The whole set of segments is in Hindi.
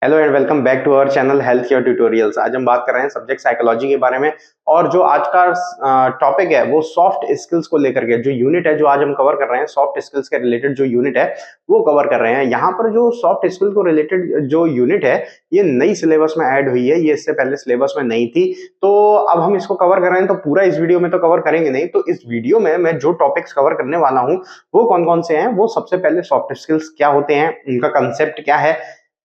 Hello and welcome back to our channel health care tutorials. आज हम बात कर रहे हैं सब्जेक्ट साइकोलॉजी के बारे में। और जो आज का टॉपिक है वो सॉफ्ट स्किल्स को लेकर के जो यूनिट है जो आज हम कवर कर रहे हैं, सॉफ्ट स्किल्स के रिलेटेड जो यूनिट है वो कवर कर रहे हैं। यहाँ पर जो सॉफ्ट स्किल को रिलेटेड जो यूनिट है ये नई सिलेबस में ऐड हुई है, ये इससे पहले सिलेबस में नहीं थी। तो अब हम इसको कवर कर रहे हैं, तो पूरा इस वीडियो में तो कवर करेंगे नहीं। तो इस वीडियो में मैं जो टॉपिक्स कवर करने वाला हूँ वो कौन कौन से हैं, वो सबसे पहले सॉफ्ट स्किल्स क्या होते हैं, उनका कंसेप्ट क्या है,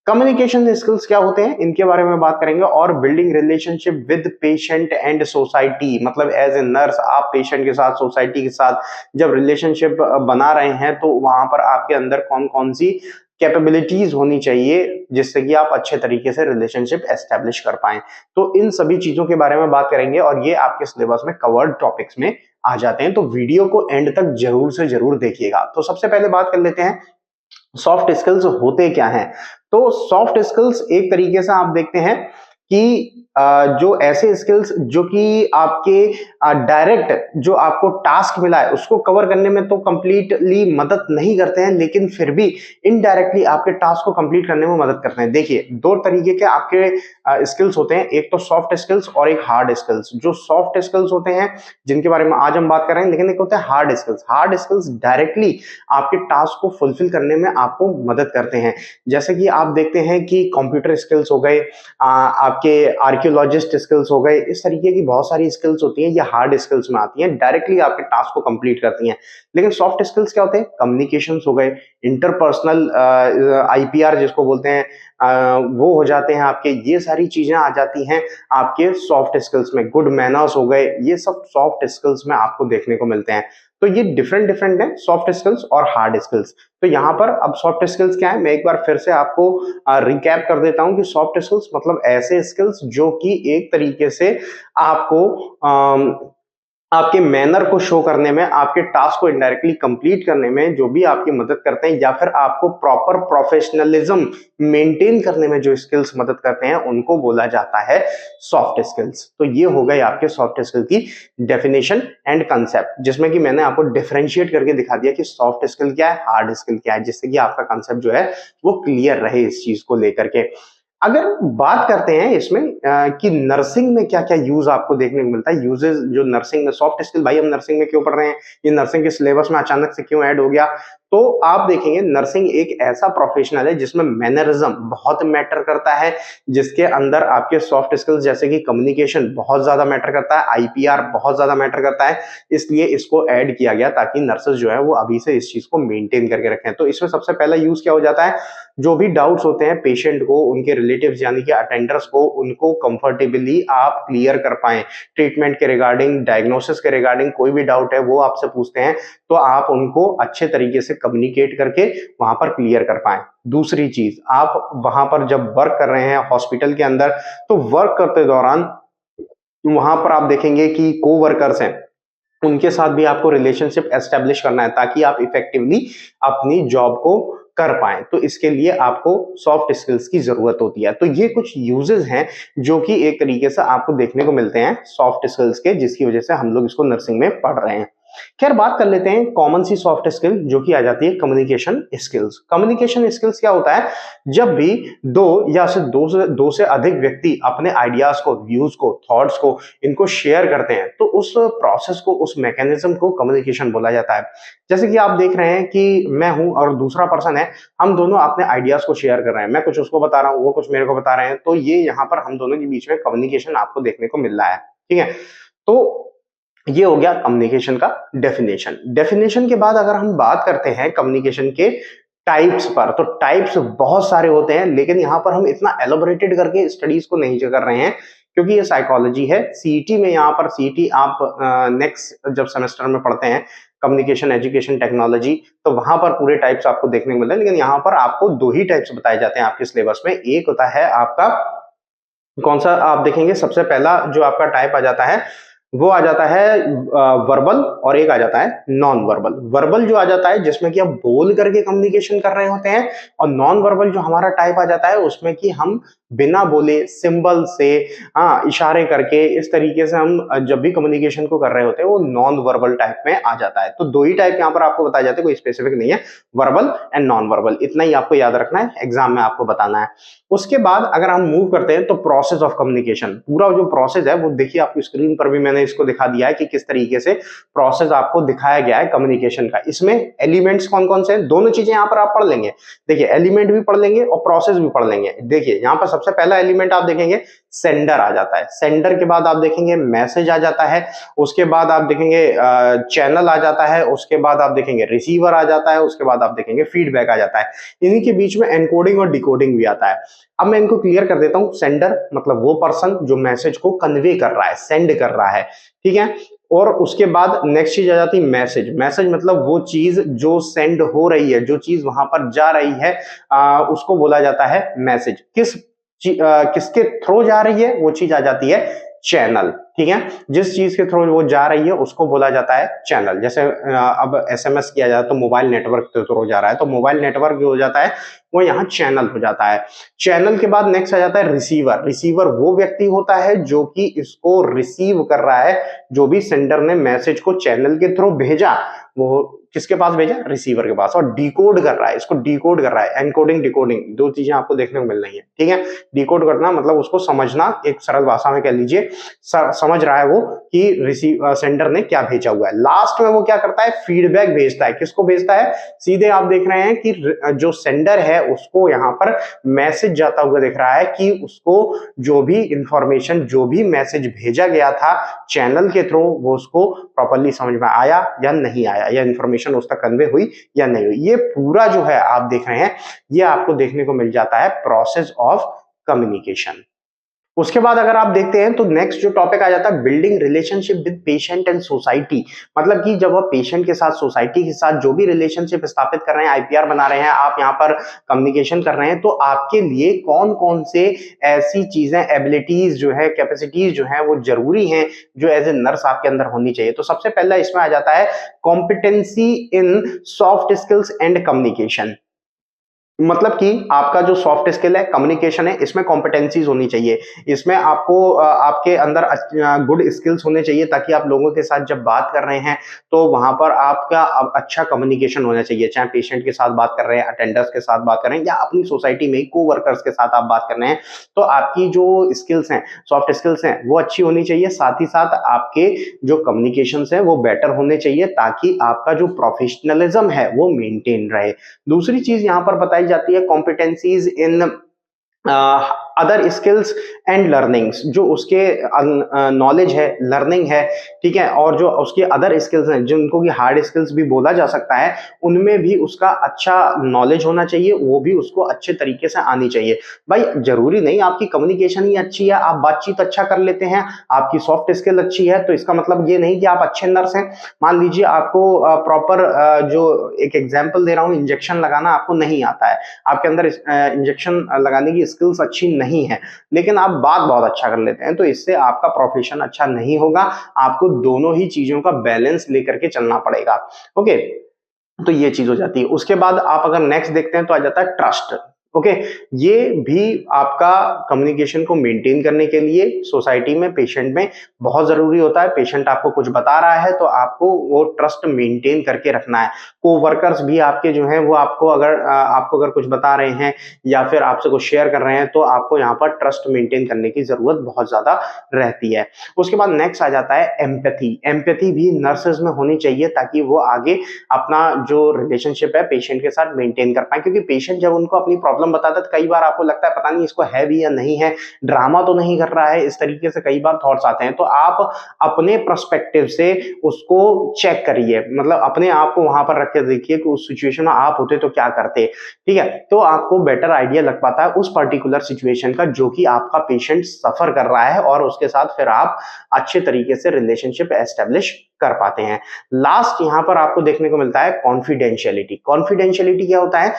कम्युनिकेशन स्किल्स क्या होते हैं, इनके बारे में बात करेंगे। और building relationship with patient and society, मतलब एज ए नर्स आप पेशेंट के साथ, सोसाइटी के साथ जब रिलेशनशिप बना रहे हैं तो वहां पर आपके अंदर कौन कौन सी कैपेबिलिटीज होनी चाहिए जिससे कि आप अच्छे तरीके से रिलेशनशिप एस्टेब्लिश कर पाएं। तो इन सभी चीजों के बारे में बात करेंगे और ये आपके सिलेबस में कवर्ड टॉपिक्स में आ जाते हैं। तो वीडियो को एंड तक जरूर से जरूर देखिएगा। तो सबसे पहले बात कर लेते हैं सॉफ्ट स्किल्स होते क्या हैं। तो सॉफ्ट स्किल्स एक तरीके से आप देखते हैं कि जो ऐसे स्किल्स जो कि आपके डायरेक्ट जो आपको टास्क मिला है उसको कवर करने में तो कंप्लीटली मदद नहीं करते हैं, लेकिन फिर भी इनडायरेक्टली आपके टास्क को कंप्लीट करने में मदद करते हैं। देखिए, दो तरीके के आपके स्किल्स होते हैं, एक तो सॉफ्ट स्किल्स और एक हार्ड स्किल्स। जो सॉफ्ट स्किल्स होते हैं जिनके बारे में आज हम बात कर रहे हैं, लेकिन एक होता है hard skills. Hard skills directly आपके टास्क को फुलफिल करने में आपको मदद करते हैं। जैसे कि आप देखते हैं कि कंप्यूटर स्किल्स हो गए, आपके आर्कियोलॉजिस्ट स्किल्स हो गए, इस तरीके की बहुत सारी स्किल्स होती हैं, ये हार्ड स्किल्स में आती हैं, डायरेक्टली आपके टास्क को कंप्लीट करती हैं। लेकिन सॉफ्ट स्किल्स क्या होते हैं? कम्युनिकेशंस हो गए, इंटरपर्सनल आईपीआर जिसको बोलते हैं, वो हो जाते हैं आपके। ये सारी चीजें आ जाती हैं आपके सॉफ्ट स्किल्स में। गुड मैनर्स हो गए, ये सब सॉफ्ट स्किल्स में आपको देखने को मिलते हैं। तो ये डिफरेंट डिफरेंट है, सॉफ्ट स्किल्स और हार्ड स्किल्स। तो यहाँ पर अब सॉफ्ट स्किल्स क्या है, मैं एक बार फिर से आपको रिकैप कर देता हूं कि सॉफ्ट स्किल्स मतलब ऐसे स्किल्स जो कि एक तरीके से आपको आपके मैनर को शो करने में, आपके टास्क को इनडायरेक्टली कंप्लीट करने में जो भी आपकी मदद करते हैं, या फिर आपको प्रॉपर प्रोफेशनलिज्म मेंटेन करने में जो स्किल्स मदद करते हैं, उनको बोला जाता है सॉफ्ट स्किल्स। तो ये हो गए आपके सॉफ्ट स्किल की डेफिनेशन एंड कंसेप्ट, जिसमें कि मैंने आपको डिफरेंशिएट करके दिखा दिया कि सॉफ्ट स्किल क्या है, हार्ड स्किल क्या है, जिससे कि आपका कंसेप्ट जो है वो क्लियर रहे इस चीज को लेकर के। अगर बात करते हैं इसमें कि नर्सिंग में क्या क्या यूज आपको देखने को मिलता है, यूजेस जो नर्सिंग में सॉफ्ट स्किल, भाई हम नर्सिंग में क्यों पढ़ रहे हैं, ये नर्सिंग के सिलेबस में अचानक से क्यों ऐड हो गया। तो आप देखेंगे नर्सिंग एक ऐसा प्रोफेशनल है जिसमें मैनरिज्म बहुत मैटर करता है, जिसके अंदर आपके सॉफ्ट स्किल्स जैसे कि कम्युनिकेशन बहुत ज्यादा मैटर करता है, आईपीआर बहुत ज्यादा मैटर करता है। इसलिए इसको ऐड किया गया ताकि नर्सेस जो है वो अभी से इस चीज को मेंटेन करके रखें। तो इसमें सबसे पहला यूज क्या हो जाता है, जो भी डाउट्स होते हैं पेशेंट को, उनके रिलेटिव्स यानी कि अटेंडर्स को, उनको कंफर्टेबली आप क्लियर कर पाएं। ट्रीटमेंट के रिगार्डिंग, डायग्नोसिस के रिगार्डिंग कोई भी डाउट है वो आपसे पूछते हैं, तो आप उनको अच्छे तरीके से कम्युनिकेट करके वहां पर क्लियर कर पाएं। दूसरी चीज, आप वहां पर जब वर्क कर रहे हैं हॉस्पिटल के अंदर, तो वर्क करते दौरान वहां पर आप देखेंगे कि को वर्कर्स हैं, उनके साथ भी आपको रिलेशनशिप एस्टेब्लिश करना है ताकि आप इफेक्टिवली अपनी जॉब को कर पाए। तो इसके लिए आपको सॉफ्ट स्किल्स की जरूरत होती है। तो ये कुछ यूजेस हैं जो कि एक तरीके से आपको देखने को मिलते हैं सॉफ्ट स्किल्स के, जिसकी वजह से हम लोग इसको नर्सिंग में पढ़ रहे हैं। खैर, बात कर लेते हैं कॉमन सी सॉफ्ट स्किल जो कि आ जाती है कम्युनिकेशन स्किल्स। कम्युनिकेशन स्किल्स क्या होता है, जब भी दो या फिर दो से अधिक व्यक्ति अपने आइडियाज को, व्यूज को, थॉट्स को, इनको शेयर करते हैं, तो उस प्रोसेस को, उस मैकेनिज्म को कम्युनिकेशन बोला जाता है। जैसे कि आप देख रहे हैं कि मैं हूं और दूसरा पर्सन है, हम दोनों अपने आइडियाज को शेयर कर रहे हैं, मैं कुछ उसको बता रहा हूं, वो कुछ मेरे को बता रहे हैं, तो ये यहाँ पर हम दोनों के बीच में कम्युनिकेशन आपको देखने को मिल रहा है। ठीक है, तो ये हो गया कम्युनिकेशन का डेफिनेशन। डेफिनेशन के बाद अगर हम बात करते हैं कम्युनिकेशन के टाइप्स पर, तो टाइप्स बहुत सारे होते हैं, लेकिन यहां पर हम इतना एलोबरेटेड करके स्टडीज को नहीं कर रहे हैं क्योंकि ये साइकोलॉजी है। सीईटी में, यहाँ पर सीईटी आप नेक्स्ट जब सेमेस्टर में पढ़ते हैं कम्युनिकेशन एजुकेशन टेक्नोलॉजी, तो वहां पर पूरे टाइप्स आपको देखने को मिलते हैं, लेकिन यहाँ पर आपको दो ही टाइप्स बताए जाते हैं आपके सिलेबस में। एक होता है आपका, कौन सा आप देखेंगे, सबसे पहला जो आपका टाइप आ जाता है वो आ जाता है वर्बल, और एक आ जाता है नॉन वर्बल। वर्बल जो आ जाता है जिसमें कि हम बोल करके कम्युनिकेशन कर रहे होते हैं, और नॉन वर्बल जो हमारा टाइप आ जाता है उसमें कि हम बिना बोले सिंबल से, हाँ, इशारे करके, इस तरीके से हम जब भी कम्युनिकेशन को कर रहे होते हैं वो नॉन वर्बल टाइप में आ जाता है। तो दो ही टाइप यहाँ पर आपको बताए जाते हैं, कोई स्पेसिफिक नहीं है, वर्बल एंड नॉन वर्बल, इतना ही आपको याद रखना है, एग्जाम में आपको बताना है। उसके बाद अगर हम मूव करते हैं तो प्रोसेस ऑफ कम्युनिकेशन, पूरा जो प्रोसेस है वो देखिए आपकी स्क्रीन पर भी मैंने इसको दिखा दिया है कि किस तरीके से प्रोसेस आपको दिखाया गया है कम्युनिकेशन का। इसमें एलिमेंट्स कौन कौन से हैं, दोनों चीजें यहाँ पर आप पढ़ लेंगे। देखिए एलिमेंट भी पढ़ लेंगे और प्रोसेस भी पढ़ लेंगे। देखिए यहाँ पर सबसे पहला एलिमेंट आप देखेंगे सेंडर आ जाता है, सेंडर के बाद आप देखेंगे मैसेज आ जाता है, उसके बाद आप देखेंगे चैनल आ जाता है, उसके बाद आप देखेंगे रिसीवर आ जाता है, उसके बाद आप देखेंगे फीडबैक आ जाता है। इन्हीं के बीच में एनकोडिंग और डिकोडिंग भी आता है। अब मैं इनको क्लियर कर देता हूं। सेंडर मतलब वो पर्सन जो मैसेज को कन्वे कर रहा है, सेंड कर रहा है, ठीक है। और उसके बाद नेक्स्ट चीज आ जाती है मैसेज। मैसेज मतलब वो चीज जो सेंड हो रही है, जो चीज वहां पर जा रही है, उसको बोला जाता है मैसेज। किसके थ्रू जा रही है वो चीज आ जाती है चैनल, ठीक है। जिस चीज के थ्रू वो जा रही है उसको बोला जाता है चैनल। जैसे अब एसएमएस किया जाता है तो मोबाइल नेटवर्क के थ्रू जा रहा है, तो मोबाइल नेटवर्क जो हो जाता है वो यहाँ चैनल हो जाता है। चैनल के बाद नेक्स्ट आ जाता है रिसीवर। रिसीवर वो व्यक्ति होता है जो कि इसको रिसीव कर रहा है, जो भी सेंडर ने मैसेज को चैनल के थ्रू भेजा वो किसके पास भेजा, रिसीवर के पास। और डिकोड कर रहा है, इसको डिकोड कर रहा है। एनकोडिंग डिकोडिंग दो चीजें आपको देखने को मिल रही है, ठीक है। डिकोड करना मतलब उसको समझना, एक सरल भाषा में कह लीजिए समझ रहा है वो कि सेंडर ने क्या भेजा हुआ है। लास्ट में वो क्या करता है, फीडबैक भेजता है। किसको भेजता है, सीधे आप देख रहे हैं कि जो सेंडर है उसको यहाँ पर मैसेज जाता हुआ दिख रहा है कि उसको जो भी इंफॉर्मेशन, जो भी मैसेज भेजा गया था चैनल के थ्रू, वो उसको प्रॉपर्ली समझ में आया या नहीं आया, या इंफॉर्मेशन उस तक कन्वे हुई या नहीं हुई। ये पूरा जो है आप देख रहे हैं, ये आपको देखने को मिल जाता है प्रोसेस ऑफ कम्युनिकेशन। उसके बाद अगर आप देखते हैं तो नेक्स्ट जो टॉपिक आ जाता है building relationship with patient and society. मतलब कि जब आप पेशेंट के साथ, सोसाइटी के साथ जो भी रिलेशनशिप स्थापित कर रहे हैं, आईपीआर बना रहे हैं, आप यहाँ पर कम्युनिकेशन कर रहे हैं, तो आपके लिए कौन कौन से ऐसी चीजें, एबिलिटीज जो है, कैपेसिटीज जो है वो जरूरी हैं, जो एज ए नर्स आपके अंदर होनी चाहिए। तो सबसे पहला इसमें आ जाता है competency in soft skills and communication. मतलब कि आपका जो सॉफ्ट स्किल है, कम्युनिकेशन है, इसमें कॉम्पिटेंसीज होनी चाहिए। इसमें आपको आपके अंदर गुड स्किल्स होने चाहिए, ताकि आप लोगों के साथ जब बात कर रहे हैं तो वहां पर आपका अच्छा कम्युनिकेशन होना चाहिए। चाहे पेशेंट के साथ बात कर रहे हैं, अटेंडर्स के साथ बात कर रहे हैं, या अपनी सोसाइटी में को वर्कर्स के साथ आप बात कर रहे हैं, तो आपकी जो स्किल्स हैं, सॉफ्ट स्किल्स हैं, वो अच्छी होनी चाहिए। साथ ही साथ आपके जो कम्युनिकेशन है वो बेटर होने चाहिए, ताकि आपका जो प्रोफेशनलिज्म है वो मेंटेन रहे। दूसरी चीज यहां पर बताई जाती है competencies in other skills and learnings. जो उसके नॉलेज है, लर्निंग है, ठीक है, और जो उसके अदर स्किल्स हैं, जिनको कि हार्ड स्किल्स भी बोला जा सकता है, उनमें भी उसका अच्छा नॉलेज होना चाहिए, वो भी उसको अच्छे तरीके से आनी चाहिए। भाई जरूरी नहीं आपकी कम्युनिकेशन ही अच्छी है, आप बातचीत अच्छा कर लेते हैं, आपकी सॉफ्ट स्किल अच्छी है, तो इसका मतलब ये नहीं कि आप अच्छे नर्स हैं। मान लीजिए आपको प्रॉपर जो एक एग्जाम्पल दे रहा हूँ, इंजेक्शन लगाना आपको नहीं आता है, आपके अंदर इंजेक्शन लगाने की स्किल्स अच्छी नहीं है, लेकिन आप बात बहुत अच्छा कर लेते हैं, तो इससे आपका प्रोफेशन अच्छा नहीं होगा। आपको दोनों ही चीजों का बैलेंस लेकर के चलना पड़ेगा। ओके, तो ये चीज हो जाती है। उसके बाद आप अगर नेक्स्ट देखते हैं तो आ जाता है ट्रस्ट। ओके, ये भी आपका कम्युनिकेशन को मेंटेन करने के लिए सोसाइटी में, पेशेंट में बहुत जरूरी होता है। पेशेंट आपको कुछ बता रहा है तो आपको वो ट्रस्ट मेंटेन करके रखना है। कोवर्कर्स भी आपके जो हैं वो आपको अगर कुछ बता रहे हैं या फिर आपसे कुछ शेयर कर रहे हैं, तो आपको यहाँ पर ट्रस्ट मेंटेन करने की जरूरत बहुत ज्यादा रहती है। उसके बाद नेक्स्ट आ जाता है एम्पैथी। एम्पैथी भी नर्सेज में होनी चाहिए, ताकि वो आगे अपना जो रिलेशनशिप है पेशेंट के साथ मेंटेन कर पाए। क्योंकि पेशेंट जब उनको अपनी प्रॉब्लम बताता है तो कई बार आपको लगता है पता नहीं इसको है भी या नहीं है, ड्रामा तो नहीं कर रहा है, इस तरीके से कई बार थॉट्स आते हैं। तो आप अपने पर्सपेक्टिव से उसको चेक करिए, मतलब अपने आप को वहां पर रख के देखिए कि उस सिचुएशन में आप होते तो क्या करते, ठीक है। तो आपको बेटर आइडिया लग पाता है उस पर्टिकुलर सिचुएशन का जो कि आपका पेशेंट सफर कर रहा है, और उसके साथ फिर आप अच्छे तरीके से रिलेशनशिप एस्टेब्लिश कर पाते हैं। लास्ट यहां पर आपको देखने को मिलता है कॉन्फिडेंशियलिटी। कॉन्फिडेंशियलिटी क्या होता है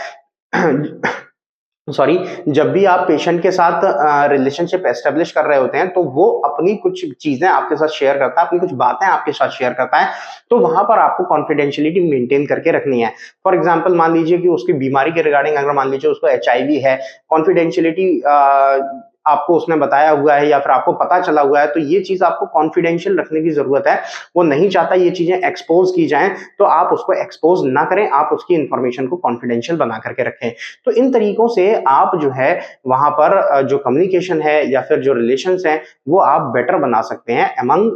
सॉरी, जब भी आप पेशेंट के साथ रिलेशनशिप एस्टेब्लिश कर रहे होते हैं, तो वो अपनी कुछ चीजें आपके साथ शेयर करता है, अपनी कुछ बातें आपके साथ शेयर करता है, तो वहां पर आपको कॉन्फिडेंशियलिटी मेंटेन करके रखनी है। फॉर एग्जांपल मान लीजिए कि उसकी बीमारी के रिगार्डिंग अगर मान लीजिए उसको एचआईवी है, कॉन्फिडेंशियलिटी आपको उसने बताया हुआ है या फिर आपको पता चला हुआ है, तो ये चीज आपको कॉन्फिडेंशियल रखने की जरूरत है। वो नहीं चाहता ये चीजें एक्सपोज की जाएं, तो आप उसको एक्सपोज ना करें, आप उसकी इंफॉर्मेशन को कॉन्फिडेंशियल बना करके रखें। तो इन तरीकों से आप जो है वहां पर जो कम्युनिकेशन है या फिर जो रिलेशंस हैं वो आप बेटर बना सकते हैं अमंग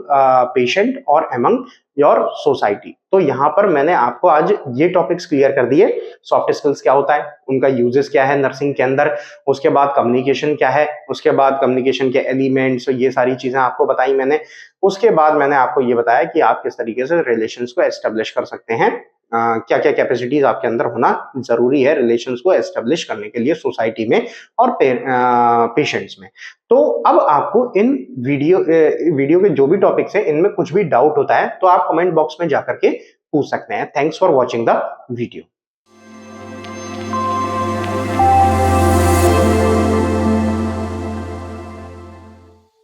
पेशेंट और अमंग योर सोसाइटी। तो यहाँ पर मैंने आपको आज ये टॉपिक्स क्लियर कर दिए। सॉफ्ट स्किल्स क्या होता है, उनका यूजेस क्या है नर्सिंग के अंदर, उसके बाद कम्युनिकेशन क्या है, उसके बाद कम्युनिकेशन के एलिमेंट्स, ये सारी चीजें आपको बताई मैंने। उसके बाद मैंने आपको ये बताया कि आप किस तरीके से रिलेशंस को एस्टेब्लिश कर सकते हैं, क्या क्या कैपेसिटीज आपके अंदर होना जरूरी है रिलेशंस को एस्टेब्लिश करने के लिए सोसाइटी में और पेशेंट्स में। तो अब आपको इन वीडियो के जो भी टॉपिक्स हैं इनमें कुछ भी डाउट होता है तो आप कमेंट बॉक्स में जाकर के पूछ सकते हैं। Thanks for watching the video.